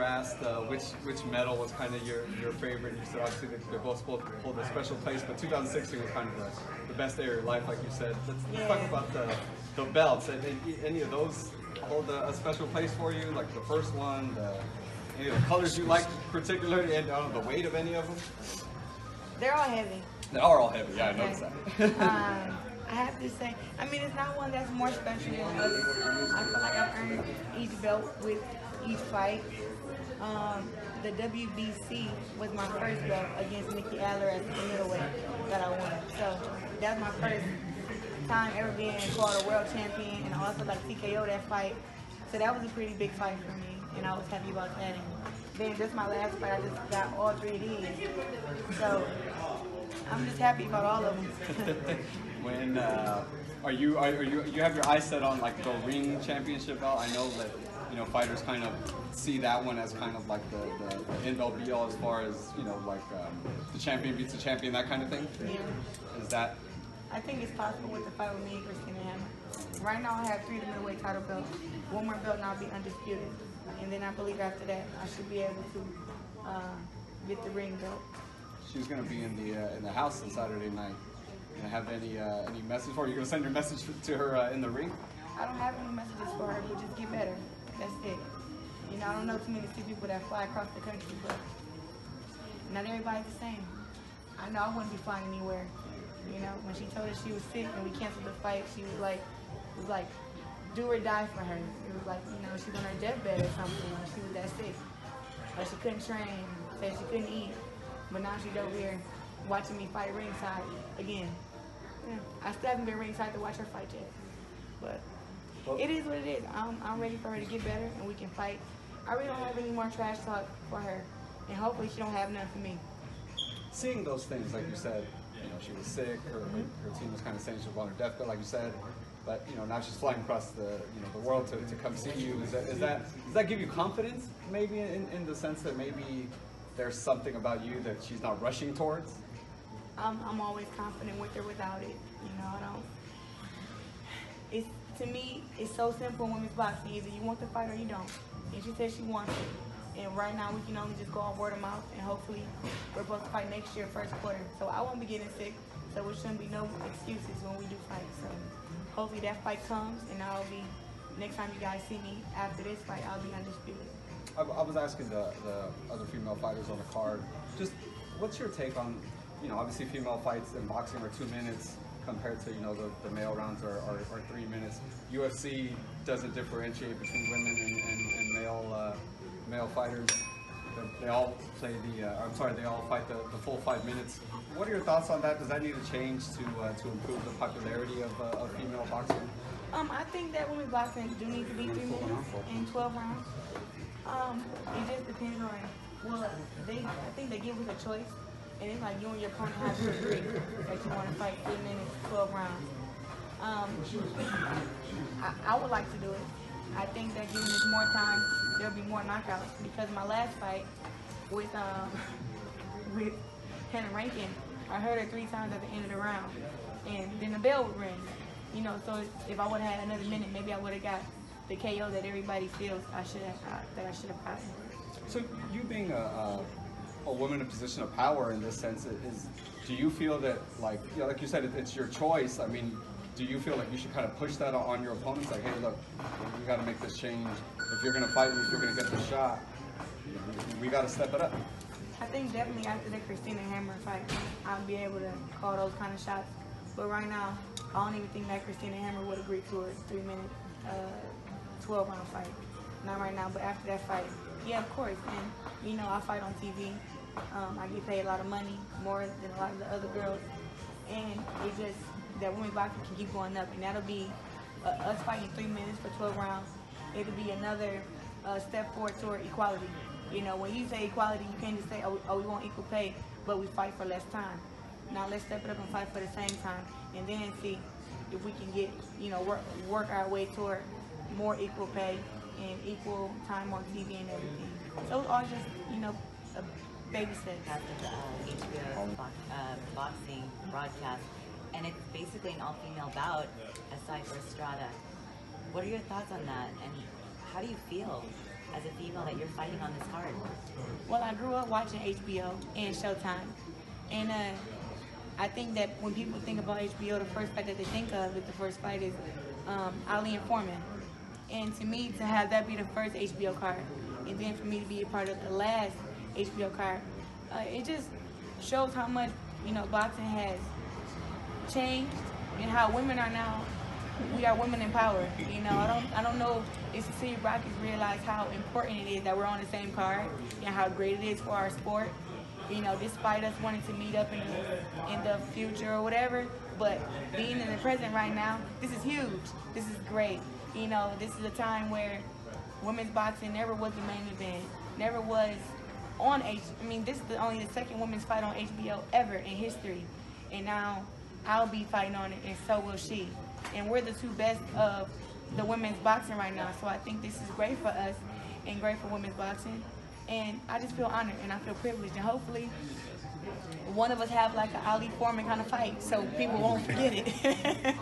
asked which medal was kind of your favorite. You said obviously they both hold a special place, but 2016 was kind of the best day of your life, like you said. Let's talk about the belts. Any of those hold a special place for you? Like the first one, any of the colors you like particularly, and the weight of any of them? They're all heavy. They are all heavy. Yeah, I noticed that. I have to say, I mean, it's not one that's more special than others. I feel like I've earned each belt with each fight. The WBC was my first belt against Claressa, the middleweight that I won. So that's my first time ever being called a world champion, and also like TKO that fight. So that was a pretty big fight for me, and I was happy about that. And then this my last fight, I just got all 3 of these. So I'm just happy about all of them. When you have your eyes set on like the ring championship belt? I know that fighters kind of see that one as kind of like the end all be all as far as like the champion beats the champion, that kind of thing. Yeah. Is that? I think it's possible with the fight with me and Christina Hammer. Right now I have 3 of the middleweight title belts. One more belt and I'll be undisputed. And then I believe after that I should be able to get the ring belt. She's going to be in the house on Saturday night. Gonna have any message for her? You gonna send your message to her in the ring? I don't have any messages for her, but just get better. That's it. I don't know too many people that fly across the country, but not everybody's the same. I know I wouldn't be flying anywhere. When she told us she was sick and we canceled the fight, she was like, do or die for her. It was like, she was on her deathbed or something. She was that sick. Like she couldn't train, said she couldn't eat, but now she's over here watching me fight ringside again. Yeah. I still haven't been ringside to watch her fight yet, but it is what it is. I'm ready for her to get better and we can fight. I really don't have any more trash talk for her, and hopefully she don't have none for me. Seeing those things, like you said, she was sick, her team was kind of saying she was on her deathbed, like you said, but now she's flying across the world to come see you. Does that give you confidence, maybe in the sense that maybe there's something about you that she's not rushing towards? I'm always confident with or without it. I don't. To me, it's so simple in women's boxing. Either you want the fight or you don't. And she said she wants it. And right now we can only just go on word of mouth, and hopefully we're supposed to fight next year, first quarter. So I won't be getting sick, so there shouldn't be no excuses when we do fight. So hopefully that fight comes, and I'll be, next time you guys see me after this fight, I'll be undisputed. I was asking the other female fighters on the card, just what's your take on, obviously female fights in boxing are 2 minutes compared to, the male rounds are 3 minutes. UFC doesn't differentiate between women and male fighters. They all play they all fight the full 5 minutes. What are your thoughts on that? Does that need to change to improve the popularity of female boxing? I think that women's boxing do need to be 3 minutes and 12 rounds. It just depends on, I think they give us a choice, and it's like you and your opponent have to agree that you want to fight 3 minutes, 12 rounds. I would like to do it. I think that giving us more time, there'll be more knockouts, because my last fight with Hannah Rankin, I heard her 3 times at the end of the round, and then the bell would ring. So if I would have had another minute, maybe I would have got the KO that everybody feels I should have gotten. So you being a woman in a position of power in this sense, do you feel that, like you said, it's your choice? I mean, do you feel like you should kind of push that on your opponents? Like, hey, look, we got to make this change. If you're going to fight me, if you're going to get the shot, we got to step it up. I think definitely after the Christina Hammer fight, I'll be able to call those kind of shots. But right now, I don't even think that Christina Hammer would agree to a 3 minute, 12 round fight. Not right now, but after that fight, yeah, of course. And I fight on TV. I get paid a lot of money, more than a lot of the other girls. And it's just that women's boxing can keep going up, and that'll be us fighting 3 minutes for 12 rounds. It'll be another step forward toward equality. When you say equality, you can't just say, oh, we want equal pay, but we fight for less time. Now let's step it up and fight for the same time, and then see if we can get, work our way toward more equal pay and equal time on TV and everything. So it's all just, a baby steps. HBO boxing broadcast, and it's basically an all-female bout aside for Strada. What are your thoughts on that, and how do you feel as a female that you're fighting on this card? Well, I grew up watching HBO and Showtime, and I think that when people think about HBO, the first fight that they think of with the first fight is Ali and Foreman. And to me, to have that be the first HBO card, and then for me to be a part of the last HBO card, it just shows how much, you know, boxing has changed and how women are now. We are women in power. You know, I don't know if Cecilia Braekhus realize how important it is that we're on the same card and how great it is for our sport. You know, despite us wanting to meet up in the future or whatever, but being in the present right now, this is huge. This is great. You know, this is a time where women's boxing never was the main event, never was on I mean, this is only the second women's fight on HBO ever in history, and now I'll be fighting on it, and so will she. And we're the two best of the women's boxing right now, so I think this is great for us and great for women's boxing. And I just feel honored and I feel privileged, and hopefully one of us have like an Ali Foreman kind of fight so people won't forget it.